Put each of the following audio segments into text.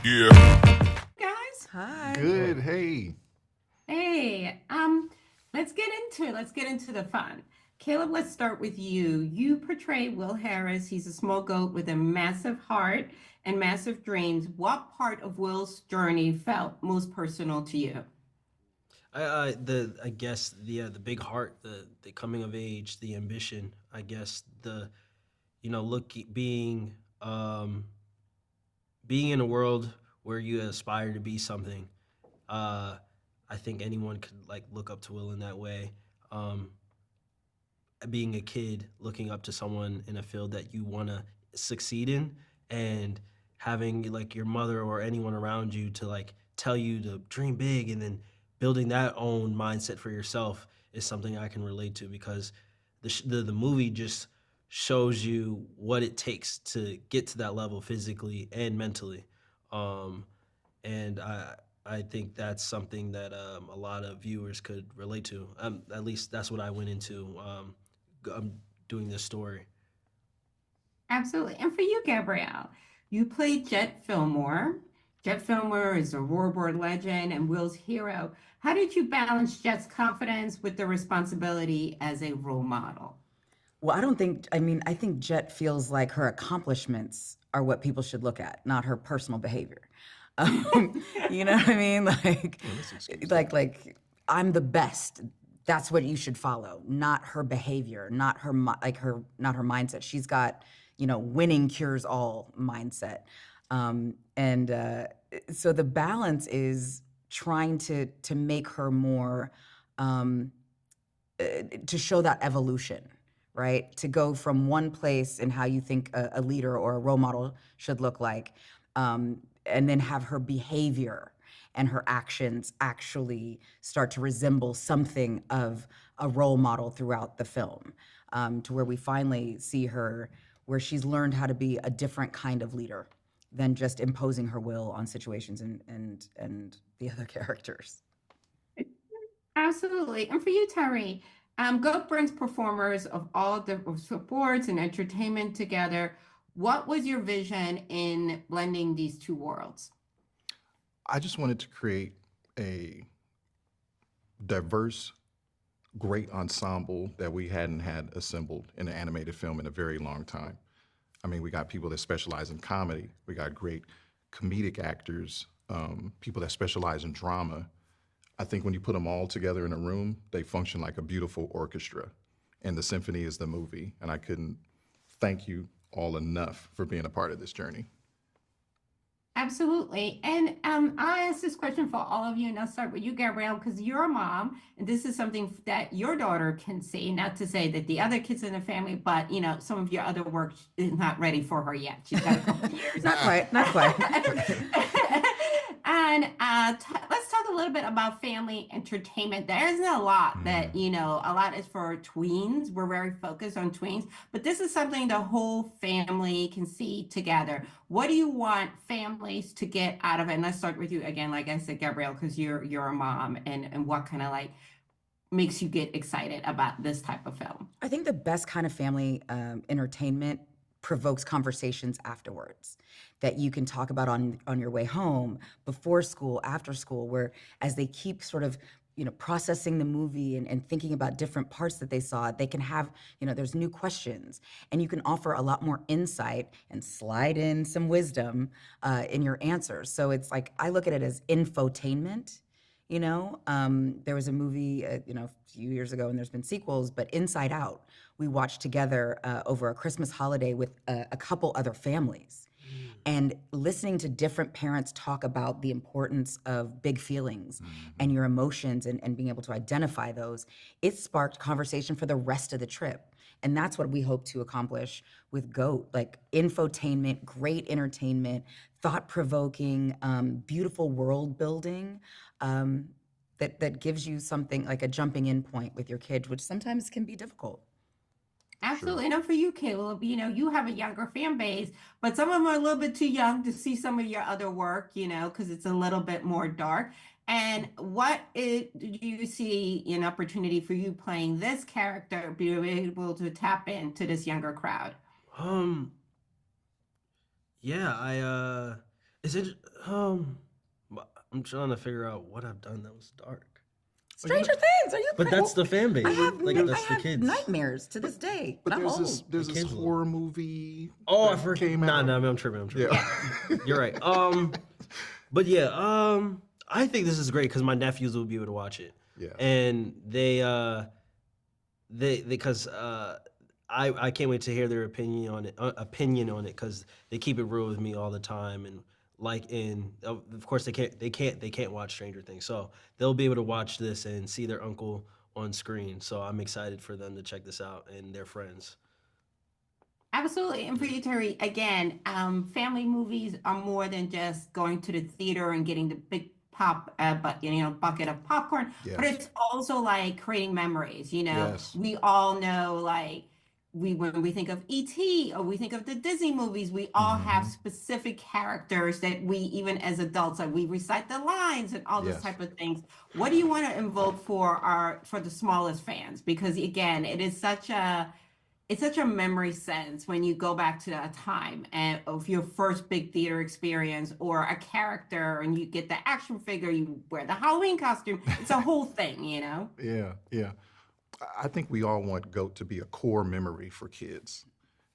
Guys. Hi. Good. Hey. Hey, let's get into it. Let's get into the fun. Caleb, let's start with you. You portray Will Harris. He's a small goat with a massive heart and massive dreams. What part of Will's journey felt most personal to you? I guess the big heart, the coming of age, the ambition. I guess the look um being in a world where you aspire to be something. Uh, I think anyone could like look up to Will in that way. Um, Being a kid, looking up to someone in a field that you want to succeed in, and having like your mother or anyone around you to like tell you to dream big, and then building that own mindset for yourself is something I can relate to because the movie just shows you what it takes to get to that level physically and mentally. Um, and I think that's something that a lot of viewers could relate to. At least that's what I went into. I'm doing this story. Absolutely. And for you, Gabrielle, you played Jet Fillmore. Jet Fillmore is a roarboard legend and Will's hero. How did you balance Jet's confidence with the responsibility as a role model? Well, I think Jet feels like her accomplishments are what people should look at, not her personal behavior. You know what I mean? Like, Well, let's excuse that. like I'm the best. That's what you should follow, not her behavior, not not her mindset. She's got, winning cures all mindset. And so the balance is trying to make her more, um, to show that evolution, right? To go from one place in how you think a leader or a role model should look like, and then have her behavior and her actions actually start to resemble something of a role model throughout the film, to where we finally see her where she's learned how to be a different kind of leader than just imposing her will on situations and the other characters. Absolutely. And for you, Terry, Goat brings performers of all the of sports and entertainment together. What was your vision in blending these two worlds? I just wanted to create a diverse, great ensemble that we hadn't had assembled in an animated film in a very long time. I mean, we got people that specialize in comedy. We got great comedic actors, people that specialize in drama. I think when you put them all together in a room, they function like a beautiful orchestra. And the symphony is the movie. And I couldn't thank you all enough for being a part of this journey. Absolutely. And I ask this question for all of you, and I'll start with you, Gabrielle, because you're a mom, and this is something that your daughter can see. Not to say that the other kids in the family, but some of your other work is not ready for her yet. She's got a couple of years. Not quite, not quite. And let's talk a little bit about family entertainment. There isn't a lot that, a lot is for tweens. We're very focused on tweens, but this is something the whole family can see together. What do you want families to get out of it? And let's start with you again, like I said, Gabrielle, because you're a mom, and what kind of like makes you get excited about this type of film? I think the best kind of family entertainment provokes conversations afterwards that you can talk about on your way home, before school, after school, where as they keep sort of processing the movie and thinking about different parts that they saw, they can have, there's new questions, and you can offer a lot more insight and slide in some wisdom in your answers. So it's like, I look at it as infotainment. There was a movie, a few years ago, and there's been sequels, but Inside Out, we watched together over a Christmas holiday with a couple other families. And listening to different parents talk about the importance of big feelings and your emotions, and being able to identify those, it sparked conversation for the rest of the trip. And that's what we hope to accomplish with GOAT, like infotainment, great entertainment, thought provoking, beautiful world building, that gives you something like a jumping in point with your kids, which sometimes can be difficult. Sure. Absolutely. And for you, Caleb, you have a younger fan base, but some of them are a little bit too young to see some of your other work, because it's a little bit more dark. And do you see an opportunity for you playing this character, being able to tap into this younger crowd? Um, yeah, Is it? I'm trying to figure out what I've done that was dark. Stranger Things. Are you? But that's the fan base. I have, Like I that's the have kids. nightmares to this day. But I'm there's The this kids love horror movie. Oh, I that forgot. came Nah, out. nah, I'm tripping. I'm tripping. Yeah. You're right. But yeah, I think this is great because my nephews will be able to watch it. Yeah. And because I can't wait to hear their opinion on it because they keep it real with me all the time and of course they can't watch Stranger Things, so they'll be able to watch this and see their uncle on screen. So I'm excited for them to check this out and their friends. Absolutely. And for you, Terry, again, family movies are more than just going to the theater and getting the big bucket of popcorn, but Yes. it's also like creating memories. Yes. We all know, like, when we think of E.T. or we think of the Disney movies, we all have Mhm. specific characters that we, even as adults, like we recite the lines and all those Yes. type of things. What do you want to invoke for the smallest fans? Because again, it's such a memory sense when you go back to a time and of your first big theater experience or a character and you get the action figure, you wear the Halloween costume. It's a whole thing, you know? Yeah, yeah. I think we all want GOAT to be a core memory for kids.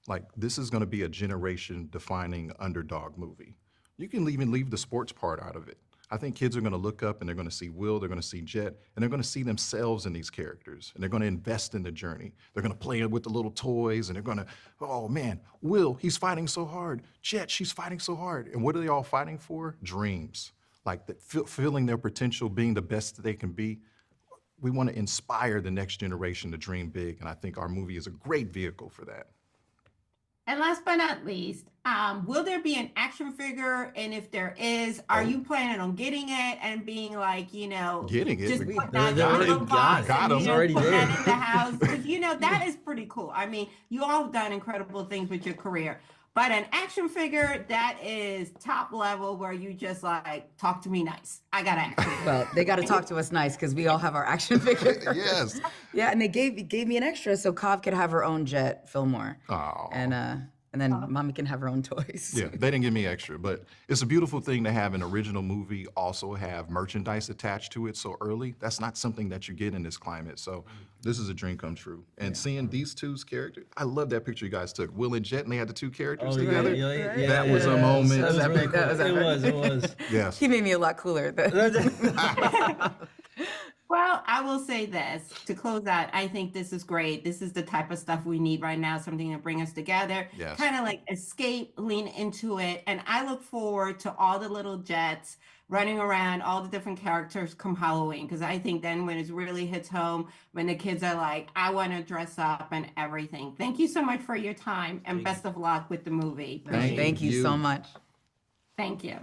Like, this is going to be a generation defining underdog movie. You can even leave the sports part out of it. I think kids are going to look up and they're going to see Will, they're going to see Jet, and they're going to see themselves in these characters, and they're going to invest in the journey. They're going to play with the little toys, and they're going to, oh man, Will, he's fighting so hard. Jet, she's fighting so hard. And what are they all fighting for? Dreams. Like feeling their potential, being the best that they can be. We want to inspire the next generation to dream big, and I think our movie is a great vehicle for that. And last but not least, will there be an action figure? And if there is, are Oh. you planning on getting it and being like, Getting it. just We- put They that in a already little box got and, them. It's already put there. that in the house? Because, that is pretty cool. I mean, you all have done incredible things with your career. But an action figure, that is top level where you just like, talk to me nice. I got an action figure. Well, they got to talk to us nice because we all have our action figures. Yes. Yeah, and they gave me an extra so Kav could have her own Jet Fillmore, Oh. and then Mommy can have her own toys. Yeah, they didn't give me extra, but it's a beautiful thing to have an original movie also have merchandise attached to it so early. That's not something that you get in this climate. So this is a dream come true. And seeing these two's characters, I love that picture you guys took. Will and Jet, and they had the two characters together. That was a moment. That was That was really epic. cool. That was It epic. was. Yes. He made me a lot cooler. Well, I will say this to close out. I think this is great. This is the type of stuff we need right now, something to bring us together, Yes. kind of like escape, lean into it. And I look forward to all the little Jets running around, all the different characters come Halloween, because I think then when it really hits home, when the kids are like, I want to dress up and everything. Thank you so much for your time and Thank you. best of luck with the movie. Thank Thank you so you. much. Thank you.